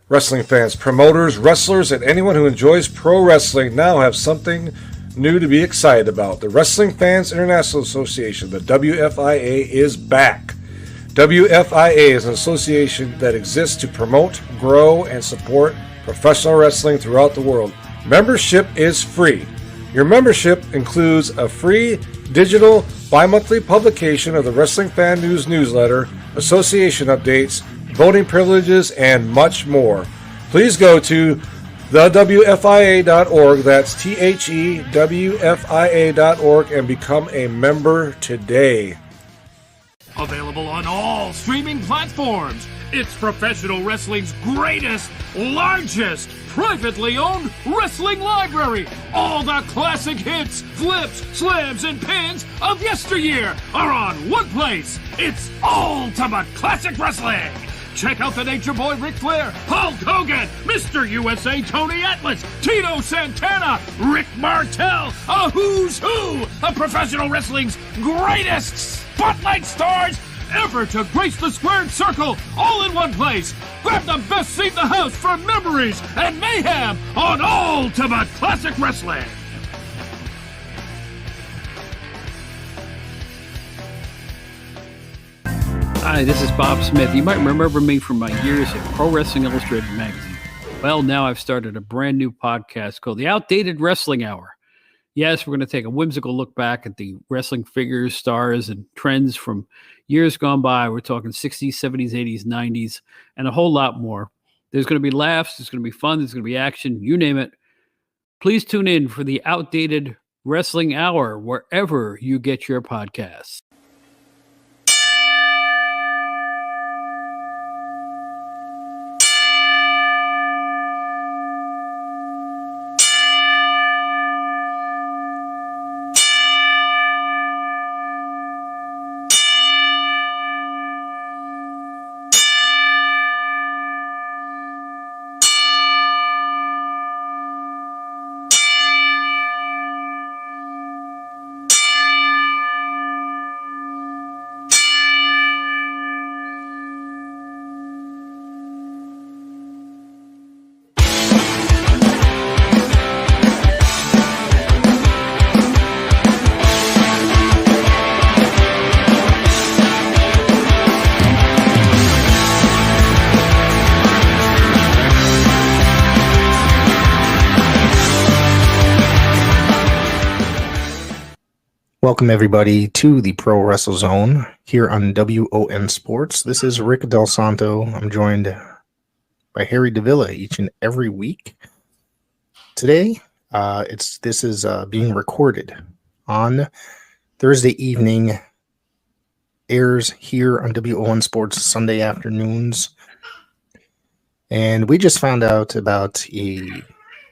Wrestling fans, promoters, wrestlers, and anyone who enjoys pro wrestling now have something new to be excited about. The Wrestling Fans International Association, the WFIA, is back. WFIA is an association that exists to promote, grow, and support professional wrestling throughout the world. Membership is free. Your membership includes a free digital bi-monthly publication of the Wrestling Fan News newsletter, association updates, voting privileges, and much more. Please go to thewfia.org, that's THEWFIA.org, and become a member today. Available on all streaming platforms. It's professional wrestling's greatest, largest, privately owned wrestling library. All the classic hits, flips, slams, and pins of yesteryear are on one place. It's Ultimate Classic Wrestling. Check out the Nature Boy Ric Flair, Hulk Hogan, Mr. USA Tony Atlas, Tito Santana, Rick Martel, a who's who of professional wrestling's greatest spotlight stars ever to grace the squared circle, all in one place. Grab the best seat in the house for memories and mayhem on Ultimate Classic Wrestling. Hi, this is Bob Smith. You might remember me from my years at Pro Wrestling Illustrated magazine. Well, now I've started a brand new podcast called The Outdated Wrestling Hour. Yes, we're going to take a whimsical look back at the wrestling figures, stars, and trends from years gone by. We're talking 60s, 70s, 80s, 90s, and a whole lot more. There's going to be laughs, there's going to be fun, there's going to be action, you name it. Please tune in for The Outdated Wrestling Hour wherever you get your podcasts. Welcome, everybody, to the Pro Wrestle Zone here on WON Sports. This is Rick Del Santo. I'm joined by Harry Davila each and every week. Today, this is being recorded on Thursday evening, airs here on WON Sports Sunday afternoons. And we just found out about a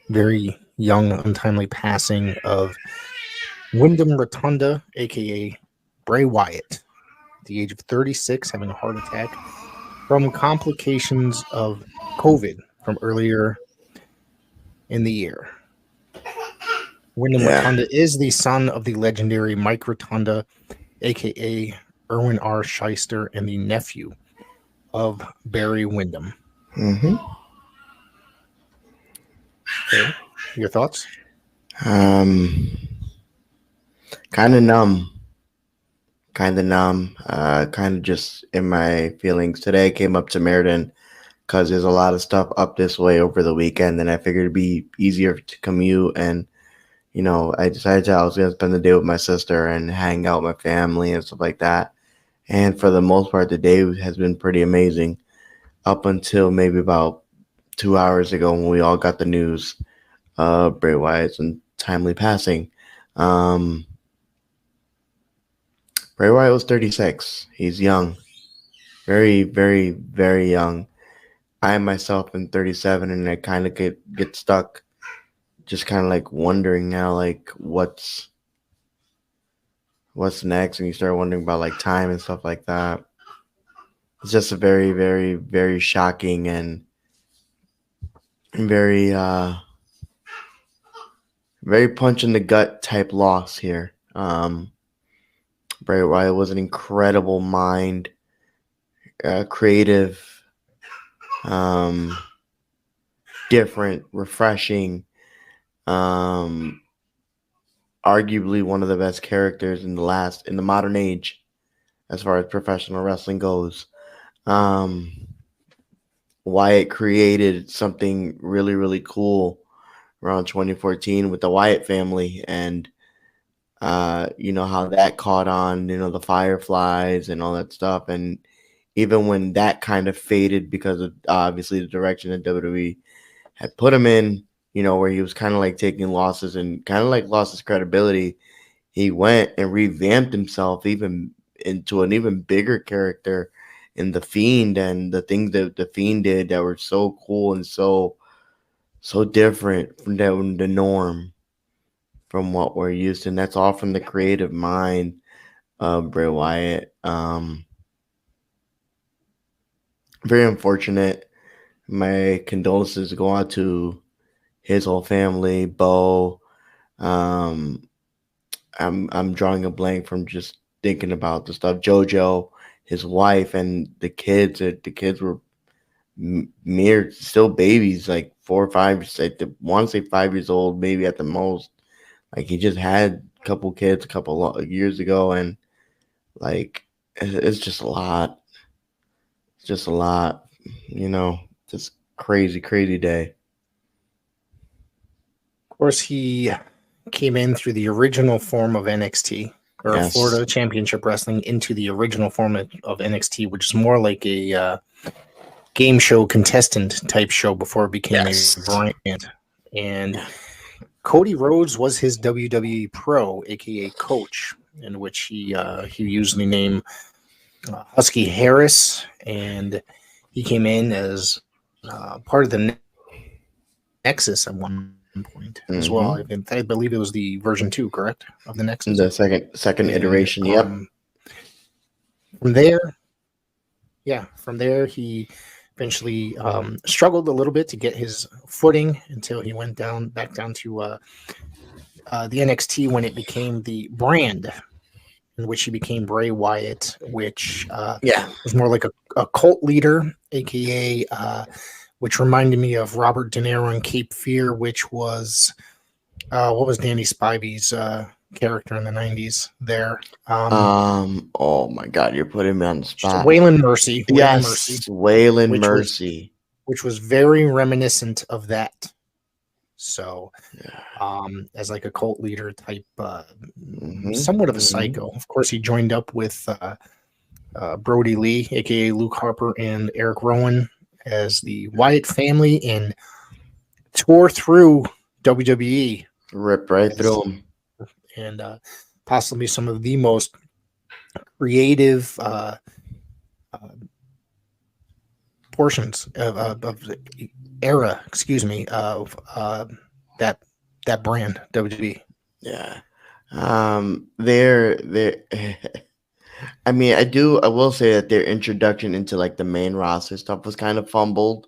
very young, untimely passing of Wyndham Rotunda, a.k.a. Bray Wyatt, at the age of 36, having a heart attack from complications of COVID from earlier in the year. Wyndham Rotunda is the son of the legendary Mike Rotunda, a.k.a. Erwin R. Shyster, and the nephew of Barry Windham. Mm-hmm. Okay. Your thoughts? Kind of numb. Kind of just in my feelings. Today I came up to Meriden because there's a lot of stuff up this way over the weekend, and I figured it'd be easier to commute. And, you know, I decided I was going to spend the day with my sister and hang out with my family and stuff like that. And for the most part, the day has been pretty amazing up until maybe about 2 hours ago when we all got the news of Bray Wyatt's untimely passing. Bray Wyatt was 36. He's young. Very, very, very young. I myself am 37, and I kind of get stuck just kind of like wondering now, like, what's next? And you start wondering about like time and stuff like that. It's just a very, very, very shocking and very, very punch in the gut type loss here. Bray Wyatt was an incredible mind, creative, different, refreshing. Arguably one of the best characters in the modern age, as far as professional wrestling goes. Wyatt created something really, really cool around 2014 with the Wyatt family, and how that caught on, the Fireflies and all that stuff. And even when that kind of faded because of obviously the direction that WWE had put him in, where he was kind of like taking losses and kind of like lost his credibility, he went and revamped himself even into an even bigger character in The Fiend, and the things that The Fiend did that were so cool and so different from the norm from what we're used to. And that's all from the creative mind of Bray Wyatt. Very unfortunate. My condolences go out to his whole family, Bo. I'm drawing a blank from just thinking about the stuff. JoJo, his wife, and the kids. The kids were mere still babies, like 4 or 5. I want to say 5 years old, maybe at the most. Like, he just had a couple kids a couple of years ago, and like it's just a lot. It's just a lot, just crazy, crazy day. Of course, he came in through the original form of NXT, or Yes. Florida Championship Wrestling, into the original form of NXT, which is more like a game show contestant type show before it became a brand. And Cody Rhodes was his WWE Pro, aka Coach, in which he used the name Husky Harris, and he came in as part of the Nexus at one point as well. I believe it was the version 2, correct, of the Nexus. The second iteration. Yep. From there, he eventually struggled a little bit to get his footing until he went back down to the NXT when it became the brand, in which he became Bray Wyatt, which was more like a cult leader, aka which reminded me of Robert De Niro in Cape Fear, which was what was Danny Spivey's character in the 90s there? Oh my God, you're putting me on the spot. Waylon Mercy. Waylon Mercy. Which was very reminiscent of that. So, as like a cult leader type, somewhat of a psycho. Of course, he joined up with Brody Lee, aka Luke Harper, and Eric Rowan as the Wyatt family, and tore through WWE. Ripped right through him. And possibly some of the most creative portions of the era, that brand, WWE. Yeah. They're I mean, I will say that their introduction into like the main roster stuff was kind of fumbled,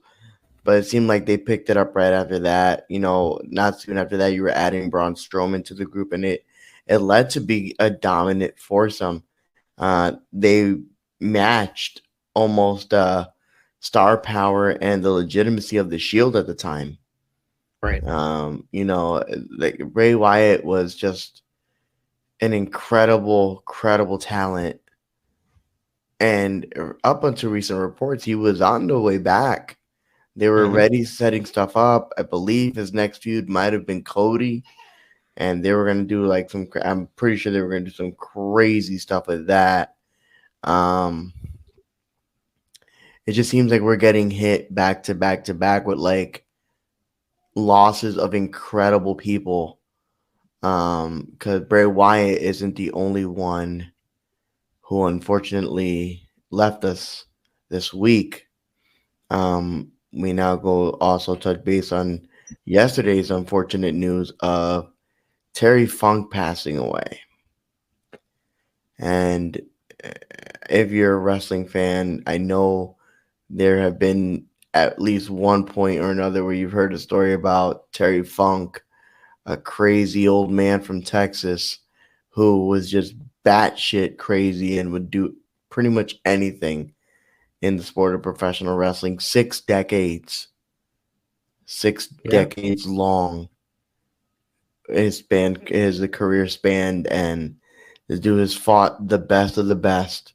but it seemed like they picked it up right after that. Not soon after that, you were adding Braun Strowman to the group, and it led to be a dominant foursome. They matched almost star power and the legitimacy of the Shield at the time. Right. Like Bray Wyatt was just an incredible talent. And up until recent reports, he was on the way back. They were already setting stuff up. I believe his next feud might have been Cody. And they were going to do I'm pretty sure they were going to do some crazy stuff with that. It just seems like we're getting hit back to back to back with like losses of incredible people. Because Bray Wyatt isn't the only one who unfortunately left us this week. We now go also touch base on yesterday's unfortunate news of Terry Funk passing away. And if you're a wrestling fan, I know there have been at least one point or another where you've heard a story about Terry Funk, a crazy old man from Texas who was just batshit crazy and would do pretty much anything in the sport of professional wrestling. 6 decades. 6 Yeah. decades long. His career spanned, and this dude has fought the best of the best.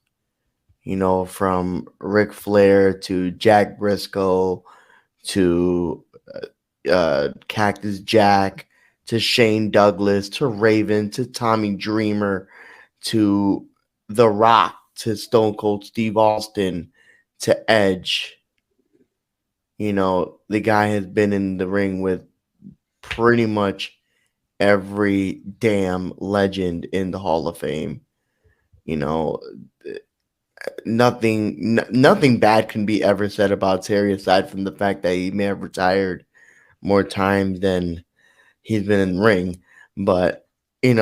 From Ric Flair to Jack Briscoe to Cactus Jack to Shane Douglas to Raven to Tommy Dreamer to The Rock to Stone Cold Steve Austin to Edge. The guy has been in the ring with pretty much every damn legend in the Hall of Fame. Nothing bad can be ever said about Terry aside from the fact that he may have retired more times than he's been in the ring. But we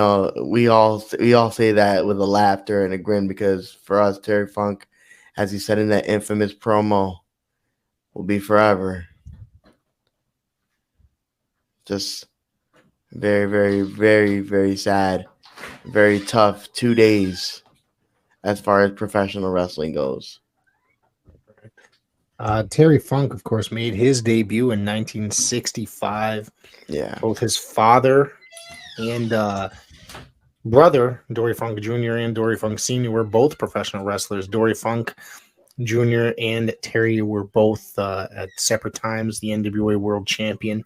all say that with a laughter and a grin, because for us, Terry Funk, as he said in that infamous promo, will be forever. Just very, very, very, very sad. Very tough 2 days as far as professional wrestling goes. Terry Funk, of course, made his debut in 1965. Yeah. Both his father and brother, Dory Funk Jr. and Dory Funk Sr. were both professional wrestlers. Dory Funk Jr. and Terry were both at separate times the NWA World Champion.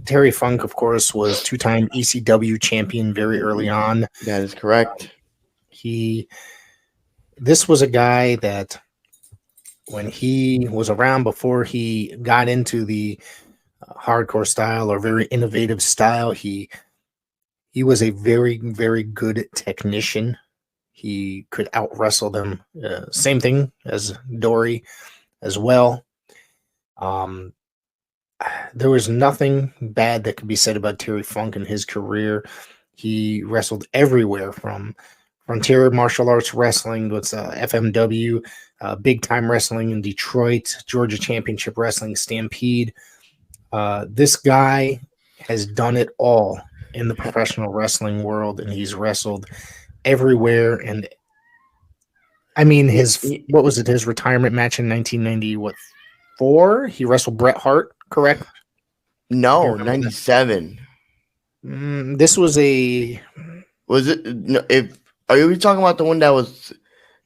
Terry Funk, of course, was 2-time ECW champion very early on. That is correct. This was a guy that when he was around before he got into the hardcore style or very innovative style, he was a very, very good technician. He could out wrestle them. Same thing as Dory as well. There was nothing bad that could be said about Terry Funk in his career. He wrestled everywhere from Frontier Martial Arts Wrestling, what's FMW, Big Time Wrestling in Detroit, Georgia Championship Wrestling, Stampede. This guy has done it all in the professional wrestling world, and he's wrestled everywhere. And I mean, his retirement match in 1994? He wrestled Bret Hart, correct? No, 97. This was a. Was it? No, are you talking about the one that was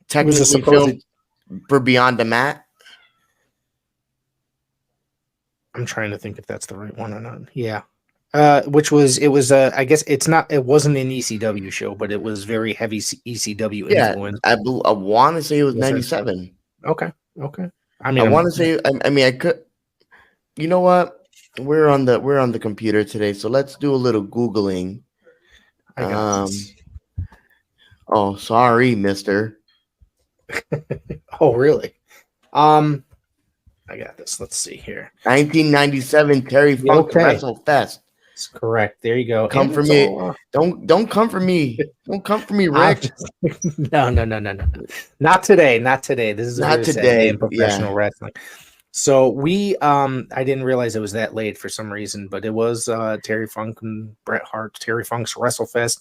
technically filmed for Beyond the Mat? I'm trying to think if that's the right one or not. Yeah. I guess it wasn't an ECW show, but it was very heavy ECW influence. I want to say it was 97. Okay. I want to say, I could, you know what? We're on the computer today, so let's do a little Googling. I got this. Oh, sorry, mister. Oh, really? I got this. Let's see here. 1997 Terry Funk Wrestle Fest. That's correct. There you go. Come for me. Don't come for me. Don't come for me, Rick. No. Not today. This is not today in professional wrestling. So I didn't realize it was that late for some reason, but it was Terry Funk and Bret Hart, Terry Funk's WrestleFest,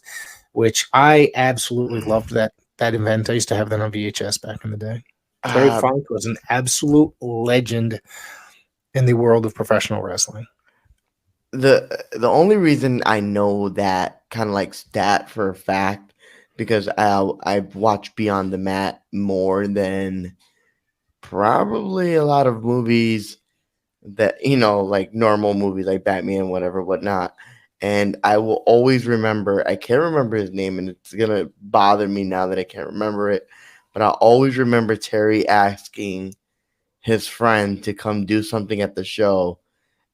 which I absolutely loved that event. I used to have that on VHS back in the day. Terry Funk was an absolute legend in the world of professional wrestling. The only reason I know that kind of like stat for a fact, because I've watched Beyond the Mat more than probably a lot of movies that, like normal movies like Batman, whatnot. And I will always remember, I can't remember his name, and it's going to bother me now that I can't remember it, but I always remember Terry asking his friend to come do something at the show.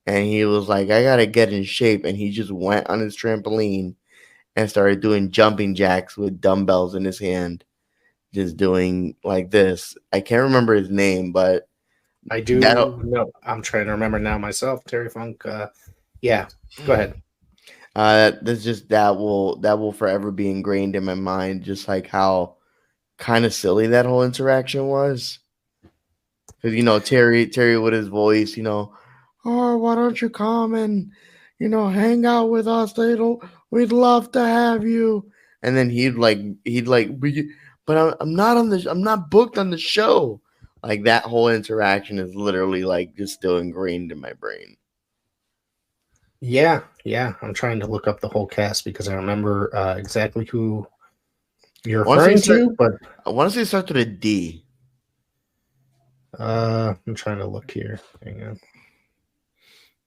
And he was like, I got to get in shape. And he just went on his trampoline and started doing jumping jacks with dumbbells in his hand, just doing like this. I can't remember his name, but I do know. I'm trying to remember now myself. Terry Funk. Yeah, go ahead. That's just that will forever be ingrained in my mind. Just like how kind of silly that whole interaction was, because Terry with his voice, oh, why don't you come and hang out with us? We'd love to have you. And then he'd like, but I'm not booked on the show. Like that whole interaction is literally like just still ingrained in my brain. Yeah. I'm trying to look up the whole cast because I remember exactly who you're referring to, but I want to say it starts with a D. I'm trying to look here. Hang on.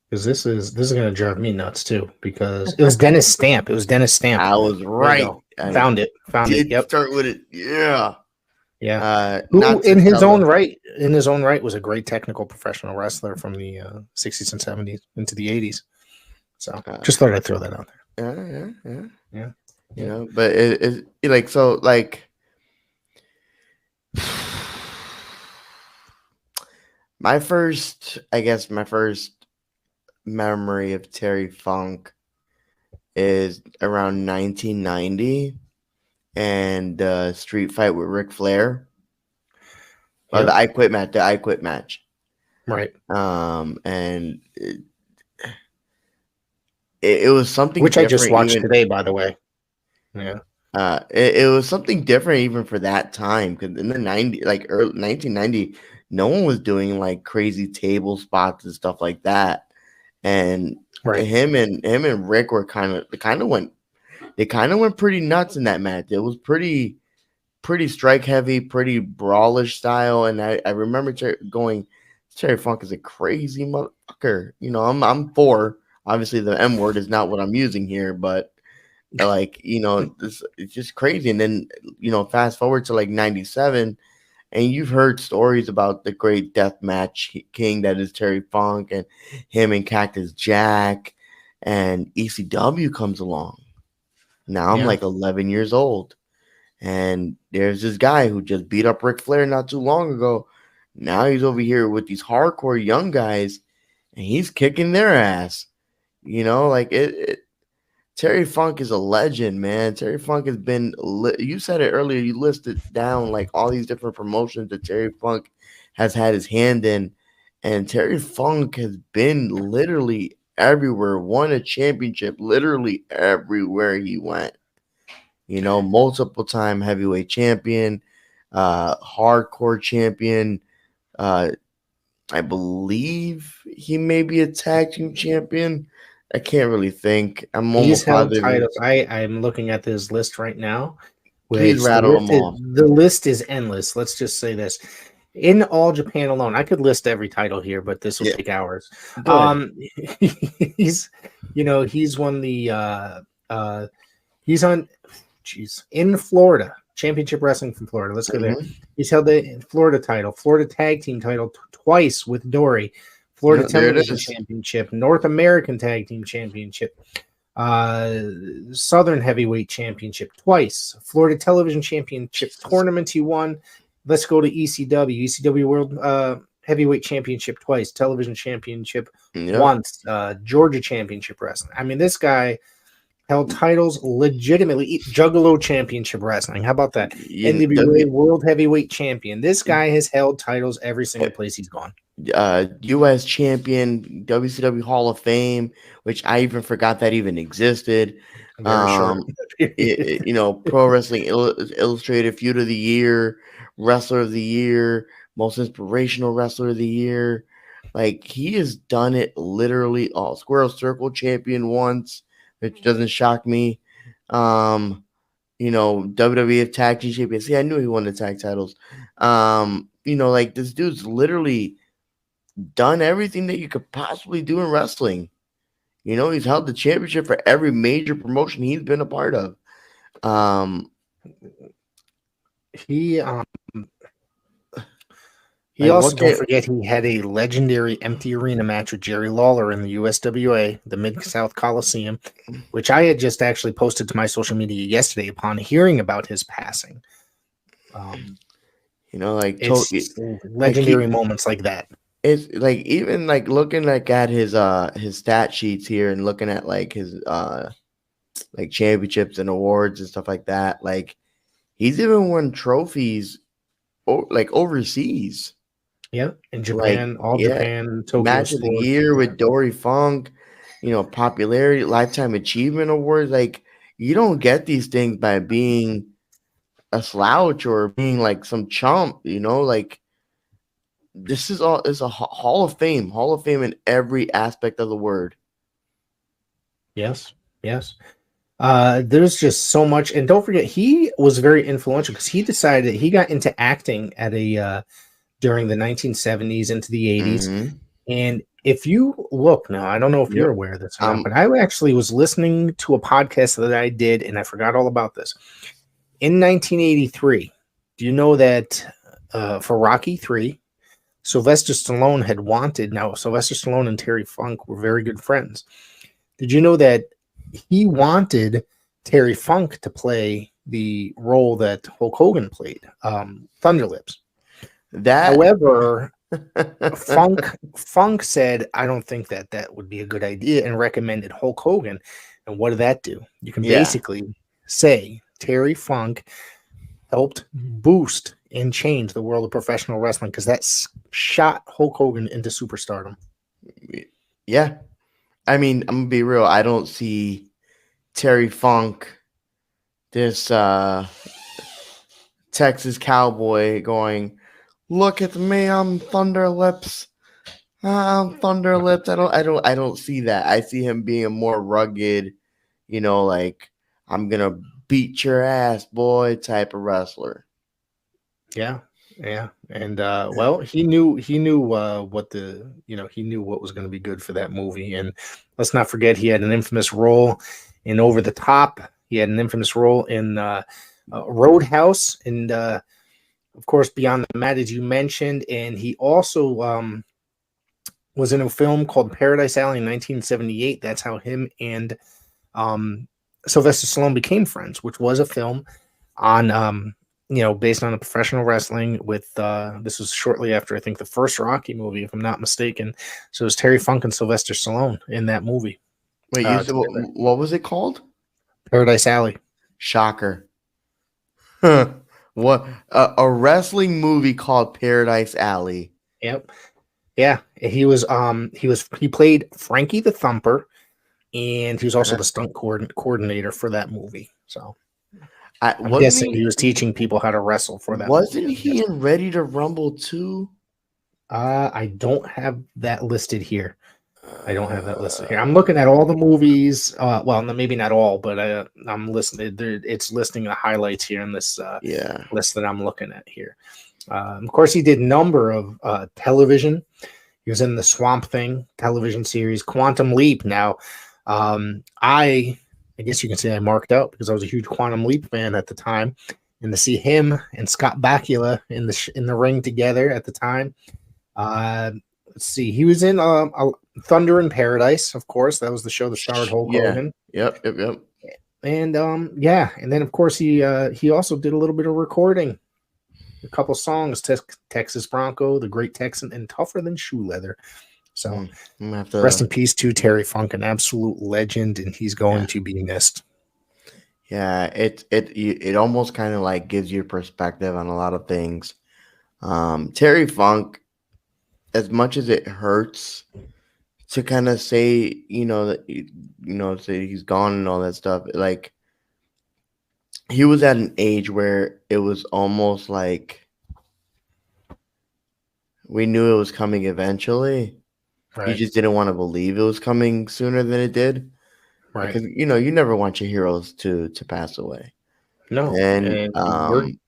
Because this is going to drive me nuts too. Because it was Dennis Stamp. I was right. Found it. Yep. Start with it. Yeah. Who in his own right was a great technical professional wrestler from the 60s and 70s into the 80s. So just thought I'd throw that out there. Yeah. You know, but it like so like my first memory of Terry Funk is around 1990 and street fight with Ric Flair. Or the I Quit match. Right. And it was something which I just watched today, by the way. Yeah. It was something different even for that time, because in the 90s, like early 1990, no one was doing like crazy table spots and stuff like that. And him and Rick were kind of went pretty nuts in that match. It was pretty strike heavy, pretty brawlish style. And I remember going, Terry Funk is a crazy motherfucker. You know, I'm for, obviously the M word is not what I'm using here, but like, you know, it's just crazy. And then, you know, fast forward to like 97, and you've heard stories about the great death match king that is Terry Funk, and him and Cactus Jack, and ECW comes along. Now I'm like 11 years old, and there's this guy who just beat up Ric Flair not too long ago. Now he's over here with these hardcore young guys, and he's kicking their ass. You know, like Terry Funk is a legend, man. Terry Funk has been, you said it earlier, you listed down like all these different promotions that Terry Funk has had his hand in. And Terry Funk has been literally everywhere, won a championship literally everywhere he went. You know, multiple time heavyweight champion, hardcore champion. I believe he may be a tag team champion. I can't really think. I'm almost positive. Titles. I'm looking at this list right now. Please rattle them off. The list is endless. Let's just say this. In All Japan alone, I could list every title here, but this will take hours. He's won the he's on in Florida, Championship Wrestling from Florida. Let's go there. He's held the Florida title, Florida Tag Team title twice with Dory. Florida Television Championship, North American Tag Team Championship, Southern Heavyweight Championship twice, Florida Television Championship tournaments he won. Let's go to ECW World Heavyweight Championship twice, Television Championship once, Georgia Championship Wrestling. I mean, this guy held titles legitimately. Juggalo Championship Wrestling. How about that? NWA World Heavyweight Champion. This guy has held titles every single place he's gone. U.S. champion, WCW Hall of Fame, which I even forgot that even existed. You know, Pro Wrestling Illustrated Feud of the Year, Wrestler of the Year, Most Inspirational Wrestler of the Year. Like, he has done it literally all. Squirrel Circle champion once, which doesn't shock me. You know, WWF Tag Team champion. See, I knew he won the tag titles. You know, like, this dude's literally done everything that you could possibly do in wrestling. You know, he's held the championship for every major promotion he's been a part of. He also, don't forget, he had a legendary empty arena match with Jerry Lawler in the USWA, the Mid-South Coliseum, which I had just actually posted to my social media yesterday upon hearing about his passing. You know, like, it's legendary moments like that. It's like, even like looking like at his stat sheets here and looking at like his like championships and awards and stuff like that. Like, he's even won trophies like overseas. Yeah, in Japan, like, Japan, Tokyo Match of the Year with Dory Funk, you know, popularity, Lifetime Achievement Awards. Like, you don't get these things by being a slouch or being like some chump, you know, like this is a Hall of Fame in every aspect of the word. Yes. There's just so much, and don't forget, he was very influential because he decided he got into acting at a during the 1970s into the 80s. Mm-hmm. And if you look now, I don't know if you're aware of this or not, but I actually was listening to a podcast that I did, and I forgot all about this. In 1983, do you know that for Rocky 3, Sylvester Stallone had wanted, now Sylvester Stallone and Terry Funk were very good friends. Did you know that he wanted Terry Funk to play the role that Hulk Hogan played, Thunder Lips? However, Funk said, I don't think that would be a good idea, and recommended Hulk Hogan. And what did that do? You can basically say Terry Funk helped boost and change the world of professional wrestling because that shot Hulk Hogan into superstardom. Yeah. I mean, I'm going to be real. I don't see Terry Funk, this Texas cowboy, going, look at me, I'm Thunder Lips. I'm Thunder Lips. I don't see that. I see him being a more rugged, like, I'm gonna beat your ass, boy, type of wrestler. Yeah. And well, he knew what he knew what was going to be good for that movie. And let's not forget, he had an infamous role in Over the Top. He had an infamous role in Roadhouse, and of course, Beyond the Mat, as you mentioned. And he also was in a film called Paradise Alley in 1978. That's how him and Sylvester Stallone became friends, which was a film on based on a professional wrestling with this was shortly after, I think, the first Rocky movie, if I'm not mistaken. So it was Terry Funk and Sylvester Stallone in that movie. Wait, what was it called? Paradise Alley. Shocker. What a wrestling movie called Paradise Alley. Yep. Yeah, he played Frankie the Thumper, and he was also the stunt coordinator for that movie. So I'm guessing he was teaching people how to wrestle for that. Wasn't he in Ready to Rumble too? I don't have that listed here. I'm looking at all the movies. Well, maybe not all, but I'm listening. It's listing the highlights here in this list that I'm looking at here. Of course, he did a number of television. He was in the Swamp Thing television series, Quantum Leap. Now, I guess you can say I marked out because I was a huge Quantum Leap fan at the time, and to see him and Scott Bakula in the ring together at the time. Let's see, he was in Thunder in Paradise, of course. That was the show that starred Hulk Hogan. Yep. And and then of course he also did a little bit of recording, a couple songs, Texas Bronco, The Great Texan, and Tougher Than Shoe Leather. So rest in peace to Terry Funk, an absolute legend, and he's going to be missed. Yeah, it almost kind of like gives you perspective on a lot of things. Terry Funk, as much as it hurts to kind of say, that say he's gone and all that stuff, like he was at an age where it was almost like we knew it was coming eventually. Right. You just didn't want to believe it was coming sooner than it did. Right. Because, you never want your heroes to pass away. No. And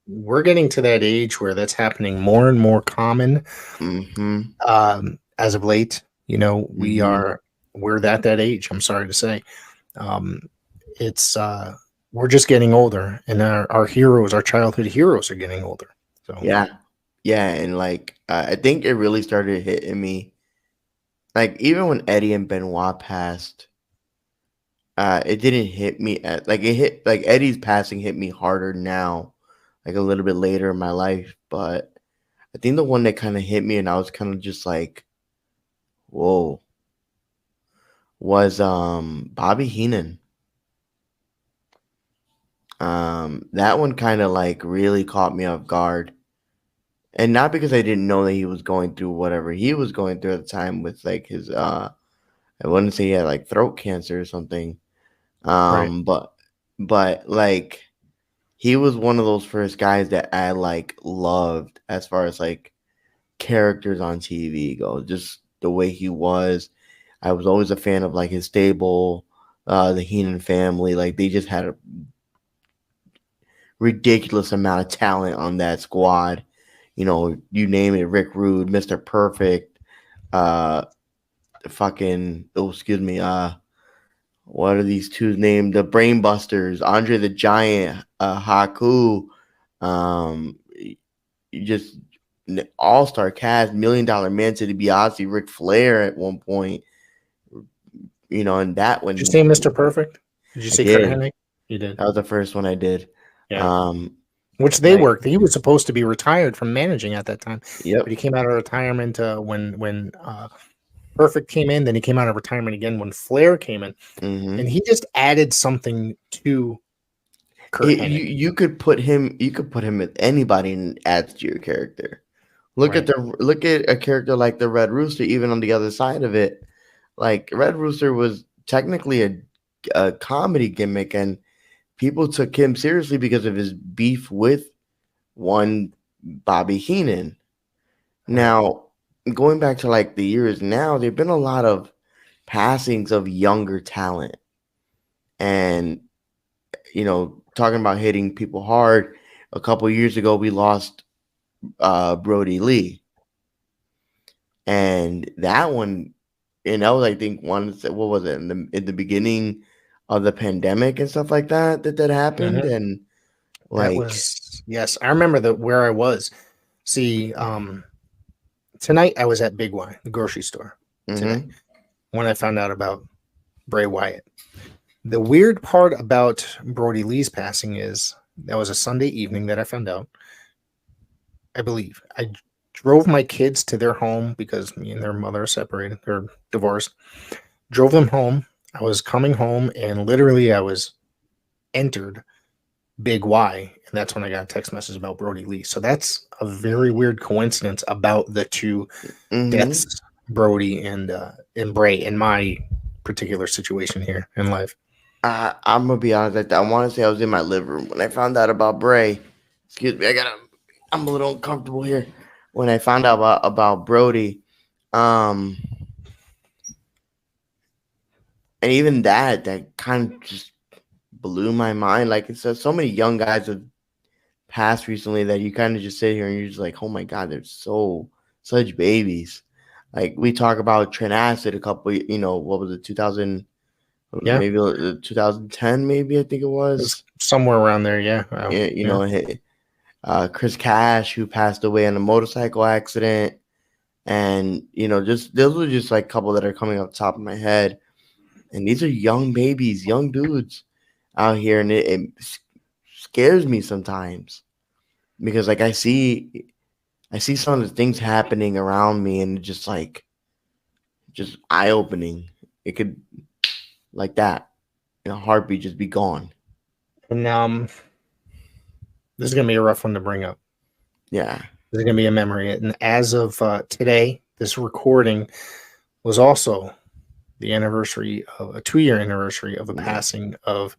we're getting to that age where that's happening more and more common. Mm-hmm. As of late, we're that age. I'm sorry to say. It's we're just getting older, and our heroes, our childhood heroes, are getting older. So yeah, and like I think it really started hitting me. Like even when Eddie and Benoit passed, it didn't hit me Eddie's passing hit me harder now, like a little bit later in my life. But I think the one that kind of hit me and I was kind of just like, whoa, was Bobby Heenan. That one kind of like really caught me off guard. And not because I didn't know that he was going through whatever he was going through at the time with like his I wouldn't say he had like throat cancer or something. Right. But like he was one of those first guys that I like loved as far as like characters on TV go, just the way he was. I was always a fan of like his stable, the Heenan family. Like they just had a ridiculous amount of talent on that squad. You know, you name it, Rick Rude, Mr. Perfect, what are these two named? The Brainbusters, Andre the Giant, Haku, just all-star cast, $1 Million Man to the Beyonce, Ric Flair at one point. You know, and that one. Did you say Mr. Perfect? Did you say Kurt Hennig? You did. That was the first one I did. Yeah. Which they worked. He was supposed to be retired from managing at that time. Yep. But he came out of retirement when Perfect came in. Then he came out of retirement again when Flair came in, and he just added something to Kurt Hennig. You could put him with anybody and add to your character. Look at a character like the Red Rooster, even on the other side of it. Like Red Rooster was technically a comedy gimmick, and people took him seriously because of his beef with one Bobby Heenan. Now, going back to like the years now, there've been a lot of passings of younger talent, and you know, talking about hitting people hard. A couple years ago, we lost Brody Lee, and that one. And that was, I think, what was it in the beginning of the pandemic and stuff like that happened, and like yes, I remember where I was. See, tonight I was at Big Y, the grocery store, today, when I found out about Bray Wyatt. The weird part about Brody Lee's passing is that was a Sunday evening that I found out. I believe I drove my kids to their home because me and their mother are separated. They're divorced. Drove them home. I was coming home and literally I was entered Big Y. And that's when I got a text message about Brody Lee. So that's a very weird coincidence about the two deaths, Brody and Bray, in my particular situation here in life. I'm going to be honest. I want to say I was in my living room when I found out about Bray. Excuse me. I'm a little uncomfortable here. When I found out about Brody, and even that kind of just blew my mind. Like it says, so many young guys have passed recently that you kind of just sit here and you're just like, oh my God, they're such babies. Like we talk about Trent Acid a couple, you know, what was it, 2000? Yeah, maybe 2010, maybe I think it was somewhere around there. Yeah, wow. You know, Chris Cash, who passed away in a motorcycle accident, and you know, just those are just like a couple that are coming up top of my head. And these are young babies, young dudes out here, and it scares me sometimes because like I see some of the things happening around me, and just eye opening. It could like that in a heartbeat just be gone. And this is going to be a rough one to bring up. Yeah. This is going to be a memory. And as of today, this recording was also the anniversary of a 2-year anniversary of the passing of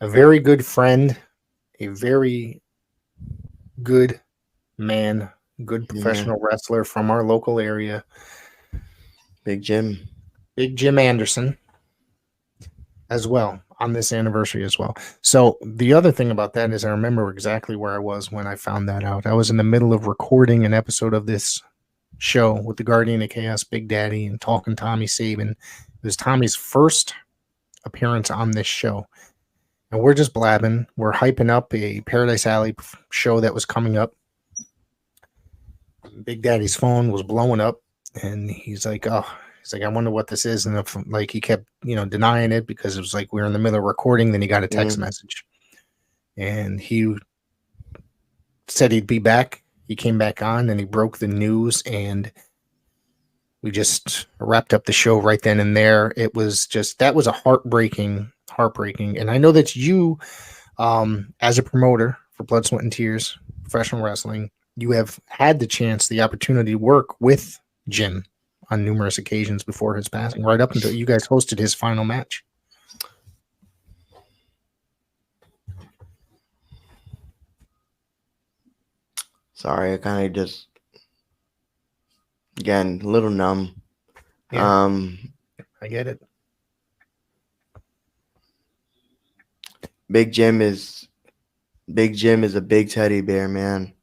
a very good friend, a very good man, good professional wrestler from our local area. Big Jim Anderson as well. On this anniversary as well. So the other thing about that is I remember exactly where I was when I found that out. I was in the middle of recording an episode of this show with the Guardian of Chaos, Big Daddy, and Talking Tommy Saban. It was Tommy's first appearance on this show. And we're just blabbing. We're hyping up a Paradise Alley show that was coming up. Big Daddy's phone was blowing up, and he's like, I wonder what this is. And if, like, he kept, denying it because it was like we were in the middle of recording. Then he got a text message, and he said he'd be back. He came back on, and he broke the news, and we just wrapped up the show right then and there. It was that was a heartbreaking. And I know that you, as a promoter for Blood, Sweat, and Tears Professional Wrestling, you have had the opportunity to work with Jim on numerous occasions before his passing, right up until you guys hosted his final match. Sorry, I kind of just Again, a little numb. Yeah. I get it. Big Jim is a big teddy bear, man.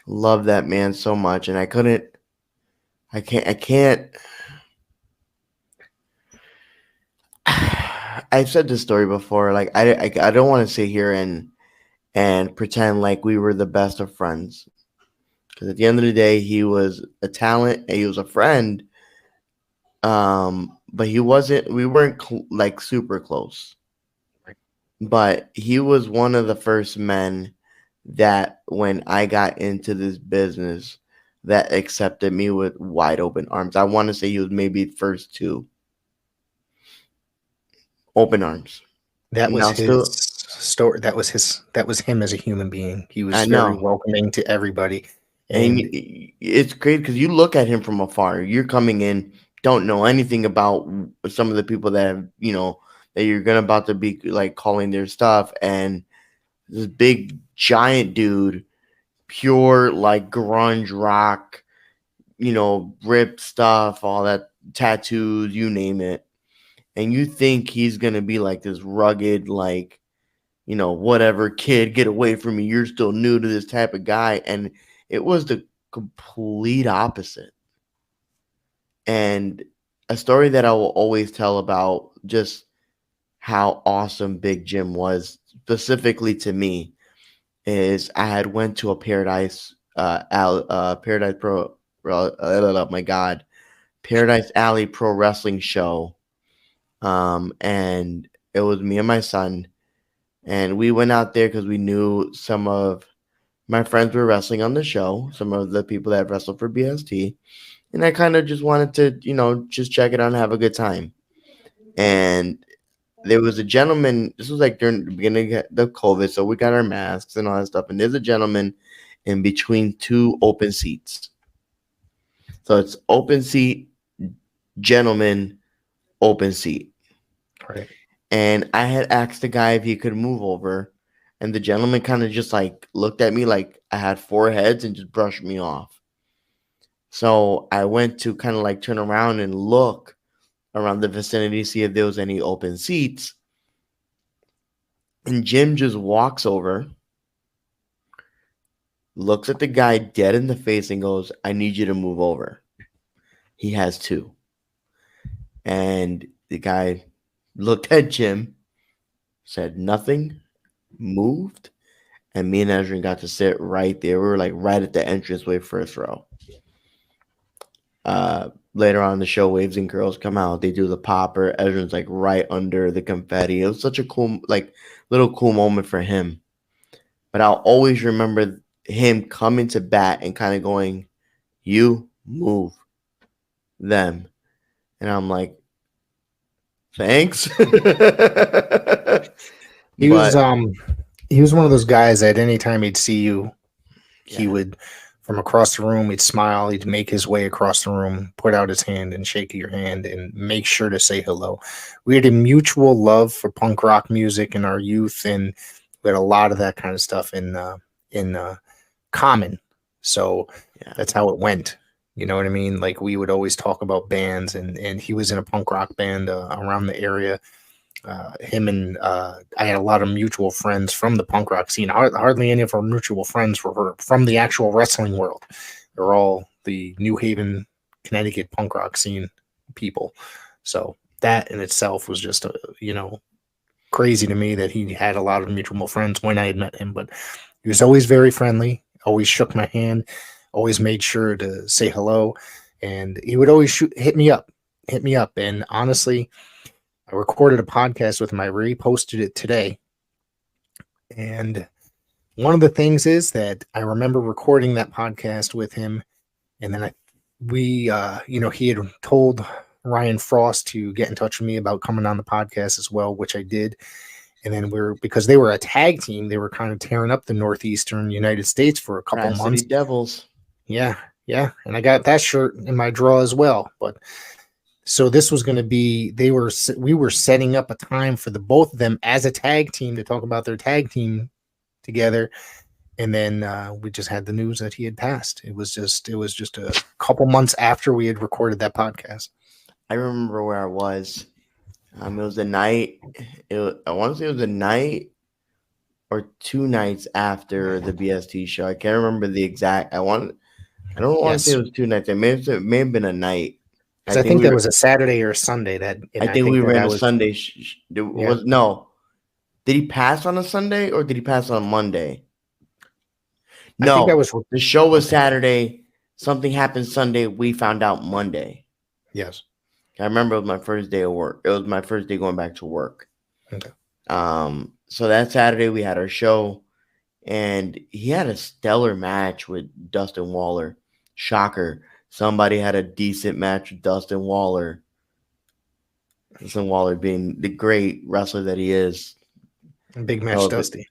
Love that man so much, and I can't. I've said this story before. Like I don't want to sit here and pretend like we were the best of friends, because at the end of the day, he was a talent and he was a friend. But he wasn't. We weren't like super close. But he was one of the first men that, when I got into this business, that accepted me with wide open arms. I want to say he was maybe first two. Open arms. That was Now his still, story. That was him as a human being. He was I very know. welcoming to everybody. And it's great because you look at him from afar. You're coming in, don't know anything about some of the people that have, that you're gonna about to be like calling their stuff, and this big giant dude, pure like grunge rock, ripped stuff, all that, tattoos, you name it, and you think he's gonna be like this rugged, like, whatever, kid, get away from me, you're still new to this type of guy, and it was the complete opposite. And a story that I will always tell about just how awesome Big Jim was, specifically to me, is I had went to a Paradise Paradise Pro oh my God, Paradise Alley Pro Wrestling show. And it was me and my son, and we went out there because we knew some of my friends were wrestling on the show, some of the people that wrestled for BST, and I kind of just wanted to, just check it out and have a good time. And there was a gentleman. This was like during the beginning of the COVID, so we got our masks and all that stuff. And there's a gentleman in between two open seats. So it's open seat, gentleman, open seat. Right. And I had asked the guy if he could move over, and the gentleman kind of just like looked at me like I had four heads and just brushed me off. So I went to kind of like turn around and look around the vicinity, see if there was any open seats. And Jim just walks over, looks at the guy dead in the face, and goes, "I need you to move over." He has two. And the guy looked at Jim, said nothing, moved, and me and Ezra got to sit right there. We were like right at the entranceway, first row. Later on in the show, Waves and Girls come out. They do the popper. Ezra's like right under the confetti. It was such a cool, like, little cool moment for him. But I'll always remember him coming to bat and kind of going, "You move them." And I'm like, "Thanks." He was one of those guys that anytime he'd see you, he would, from across the room, he'd smile, he'd make his way across the room, put out his hand and shake your hand and make sure to say hello. We had a mutual love for punk rock music in our youth, and we had a lot of that kind of stuff in common. So that's how it went. You know what I mean? Like, we would always talk about bands, and he was in a punk rock band around the area. Him and I had a lot of mutual friends from the punk rock scene. Hardly any of our mutual friends were from the actual wrestling world. They're all the New Haven, Connecticut punk rock scene people. So that in itself was just crazy to me that he had a lot of mutual friends when I had met him. But he was always very friendly, always shook my hand, always made sure to say hello, and he would always hit me up. And honestly, I recorded a podcast with him. I reposted it today. And one of the things is that I remember recording that podcast with him. And then he had told Ryan Frost to get in touch with me about coming on the podcast as well, which I did. And then because they were a tag team, they were kind of tearing up the Northeastern United States for a couple months. Devils. Yeah. And I got that shirt in my drawer as well. But so this was going to be, we were setting up a time for the both of them as a tag team to talk about their tag team together. And then we just had the news that he had passed. It was just a couple months after we had recorded that podcast. I remember where I was. It was the night. I want to say it was the night or 2 nights after the BST show. I can't remember the exact. I don't want to say it was 2 nights. It may have been a night. I think that was a Saturday or a Sunday. I think we ran a Sunday. No. Did he pass on a Sunday or did he pass on a Monday? No, I think that was the show was Saturday. Something happened Sunday. We found out Monday. Yes. I remember it was my first day of work. It was my first day going back to work. Okay. So that Saturday we had our show, and he had a stellar match with Dustin Waller. Shocker. Somebody had a decent match with Dustin Waller. Dustin Waller being the great wrestler that he is. Big match Dusty.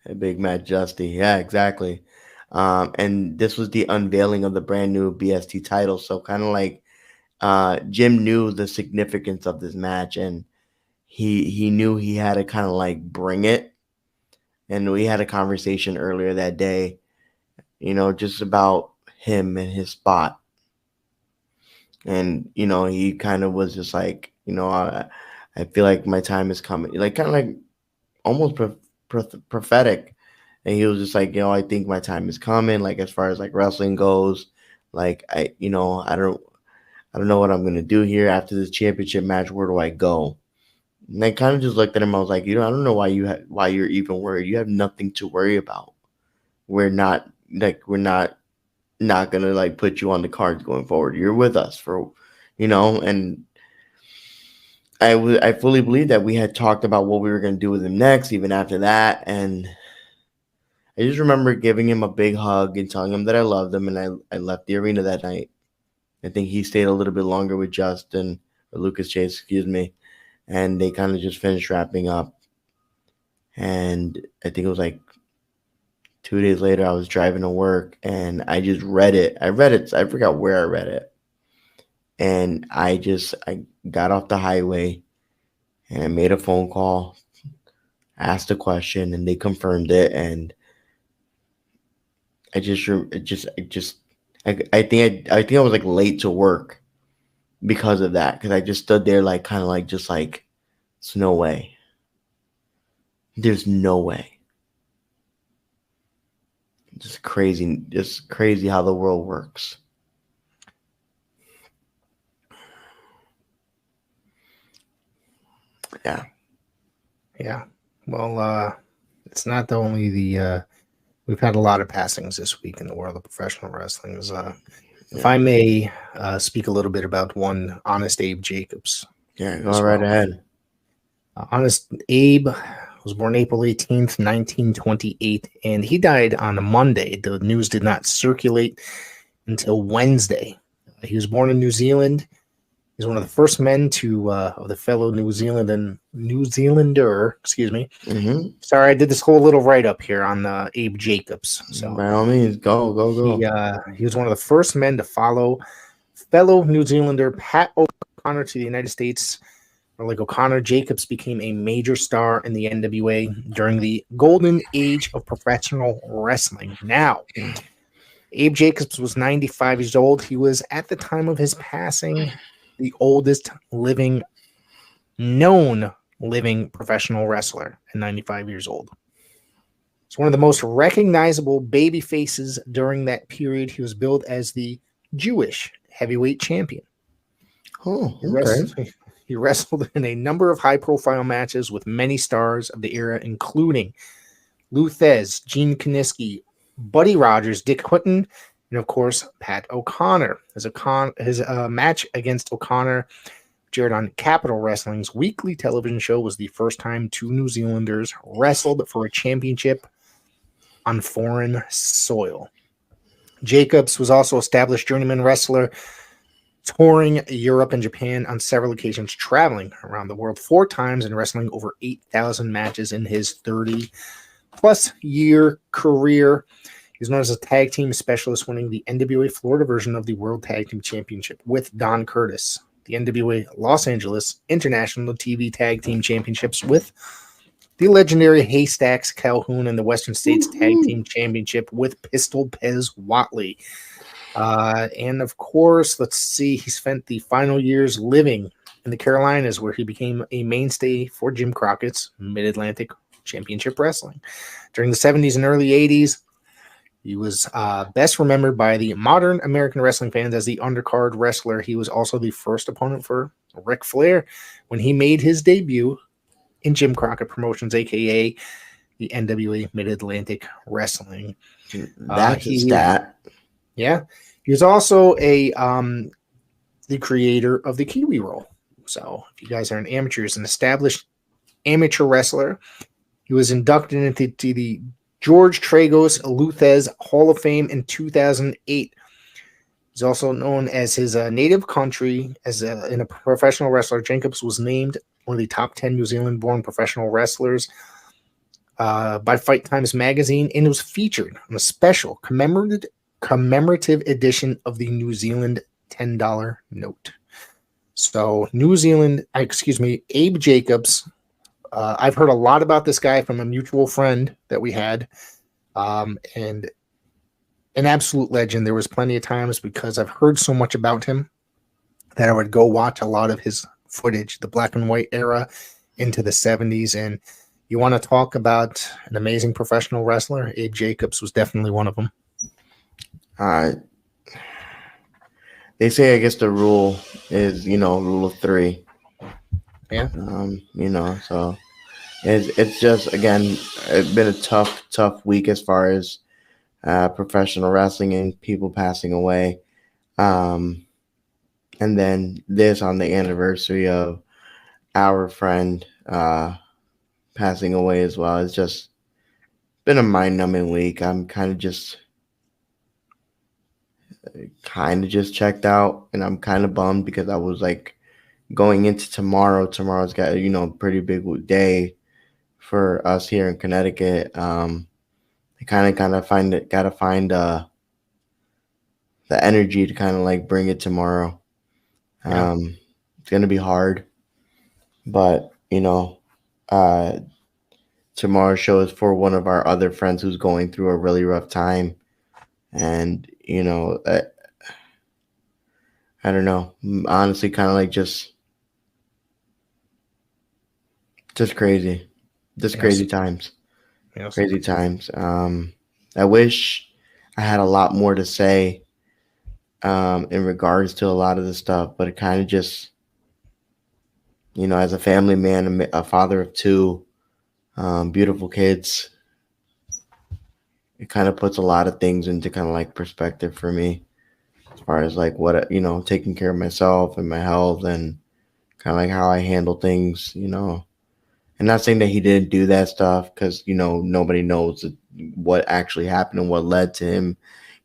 A big match Dusty. Yeah, exactly. And this was the unveiling of the brand new BST title. So kind of like Jim knew the significance of this match, and he knew he had to kind of like bring it. And we had a conversation earlier that day, just about him and his spot. And, he kind of was just like, I feel like my time is coming. Like kind of like almost prophetic. And he was just like, I think my time is coming. Like as far as like wrestling goes, like I don't know what I'm gonna do here after this championship match. Where do I go? And I kind of just looked at him. I was like, I don't know why you're even worried. You have nothing to worry about. We're not gonna like put you on the cards going forward. You're with us for, and I fully believe that we had talked about what we were gonna do with him next, even after that. And I just remember giving him a big hug and telling him that I loved him, and I left the arena that night. I think he stayed a little bit longer with Justin, or Lucas Chase, excuse me, and they kind of just finished wrapping up. And I think it was like 2 days later, I was driving to work, and I just read it. I forgot where I read it. And I got off the highway, and I made a phone call, asked a question, and they confirmed it. And I think I was like late to work because of that. Because I just stood there like kind of like just like, it's no way. There's no way. Just crazy how the world works. Yeah. Yeah. Well, it's not only the we've had a lot of passings this week in the world of professional wrestling. If I may speak a little bit about one, Honest Abe Jacobs. Yeah, go right ahead. Honest Abe was born April 18th, 1928, and he died on a Monday. The news did not circulate until Wednesday. He was born in New Zealand. He's one of the first men of the fellow New Zealander, excuse me. Mm-hmm. Sorry, I did this whole little write-up here on Abe Jacobs. So by all means, go. He was one of the first men to follow fellow New Zealander Pat O'Connor to the United States. Like O'Connor, Jacobs became a major star in the NWA during the golden age of professional wrestling. Now, Abe Jacobs was 95 years old. He was, at the time of his passing, the oldest known living professional wrestler at 95 years old. He's one of the most recognizable baby faces during that period. He was billed as the Jewish heavyweight champion. Oh, okay. He wrestled in a number of high-profile matches with many stars of the era, including Lou Thez, Gene Kiniski, Buddy Rogers, Dick Hutton, and, of course, Pat O'Connor. His match against O'Connor, which aired on Capital Wrestling's weekly television show, was the first time two New Zealanders wrestled for a championship on foreign soil. Jacobs was also established journeyman wrestler, touring Europe and Japan on several occasions, traveling around the world 4 times and wrestling over 8,000 matches in his 30-plus year career. He's known as a tag team specialist, winning the NWA Florida version of the World Tag Team Championship with Don Curtis, the NWA Los Angeles International TV Tag Team Championships with the legendary Haystacks Calhoun in the Western States Tag Team Championship with Pistol Pez Watley. And of course, let's see, he spent the final years living in the Carolinas, where he became a mainstay for Jim Crockett's Mid-Atlantic Championship Wrestling. During the 70s and early 80s, he was best remembered by the modern American wrestling fans as the undercard wrestler. He was also the first opponent for Ric Flair when he made his debut in Jim Crockett Promotions, a.k.a. the NWA Mid-Atlantic Wrestling. That's a stat. Yeah. He was also the creator of the Kiwi Roll. So if you guys are an amateur, he's an established amateur wrestler. He was inducted into the George Tragos Luthez Hall of Fame in 2008. He's also known as his native country in a professional wrestler. Jacobs was named one of the top 10 New Zealand-born professional wrestlers by Fight Times magazine, and it was featured on a special commemorative edition of the New Zealand $10 note. So Abe Jacobs. I've heard a lot about this guy from a mutual friend that we had, and an absolute legend. There was plenty of times, because I've heard so much about him, that I would go watch a lot of his footage, the black and white era into the 70s. And you want to talk about an amazing professional wrestler? Abe Jacobs was definitely one of them. They say, I guess the rule is, rule of three. Yeah. So it's just, again, it's been a tough week as far as professional wrestling and people passing away. And then this on the anniversary of our friend passing away as well. It's just been a mind-numbing week. I'm kind of just checked out, and I'm kind of bummed, because I was like going into tomorrow's got a pretty big day for us here in Connecticut. I gotta find the energy to kind of like bring it tomorrow. It's gonna be hard, but tomorrow's show is for one of our other friends who's going through a really rough time. And I don't know, honestly, kind of like just crazy, crazy times. Yes. Crazy times. I wish I had a lot more to say in regards to a lot of the stuff, but it kind of just, as a family man, a father of two beautiful kids, it kind of puts a lot of things into kind of like perspective for me, as far as like what, taking care of myself and my health, and kind of like how I handle things, and not saying that he didn't do that stuff, because, nobody knows what actually happened and what led to him.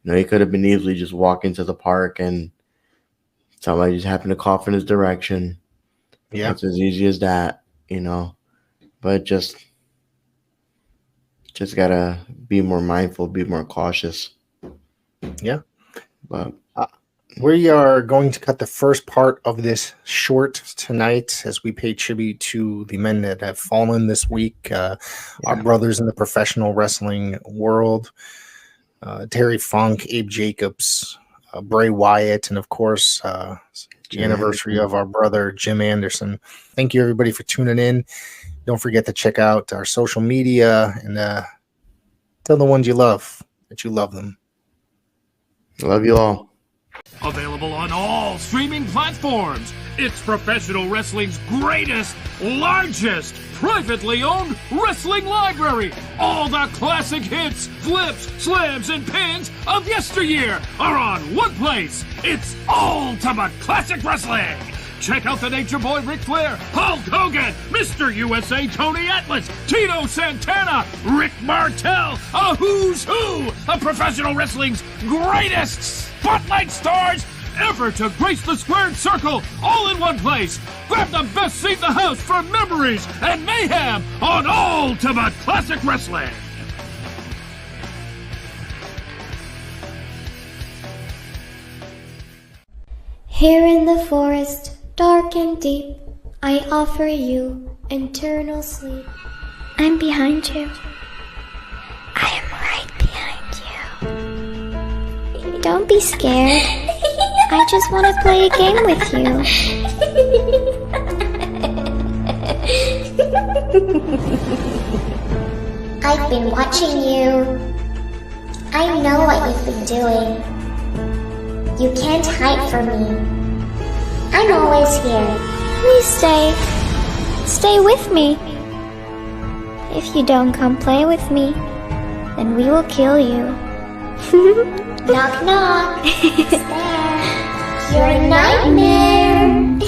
He could have been easily just walking to the park and somebody just happened to cough in his direction. Yeah. It's as easy as that, but just gotta be more mindful, be more cautious. Yeah. But we are going to cut the first part of this short tonight as we pay tribute to the men that have fallen this week, our brothers in the professional wrestling world, Terry Funk, Abe Jacobs, Bray Wyatt, and of course, the anniversary of our brother Jim Anderson. Thank you, everybody, for tuning in. Don't forget to check out our social media and tell the ones you love that you love them. Love you all. Available on all streaming platforms. It's professional wrestling's greatest, largest, privately owned wrestling library. All the classic hits, flips, slams, and pins of yesteryear are on one place. It's Ultimate Classic Wrestling. Check out the Nature Boy Ric Flair, Hulk Hogan, Mr. USA Tony Atlas, Tito Santana, Rick Martel, a who's who of professional wrestling's greatest spotlight stars ever to grace the squared circle, all in one place. Grab the best seat in the house for memories and mayhem on Ultimate Classic Wrestling. Here in the forest, dark and deep, I offer you eternal sleep. I'm behind you. I am right behind you. Don't be scared. I just want to play a game with you. I've been watching you. I know what you've been doing. You can't hide from me. I'm always here. Please stay. Stay with me. If you don't come play with me, then we will kill you. Knock knock. Who's there? You're a nightmare.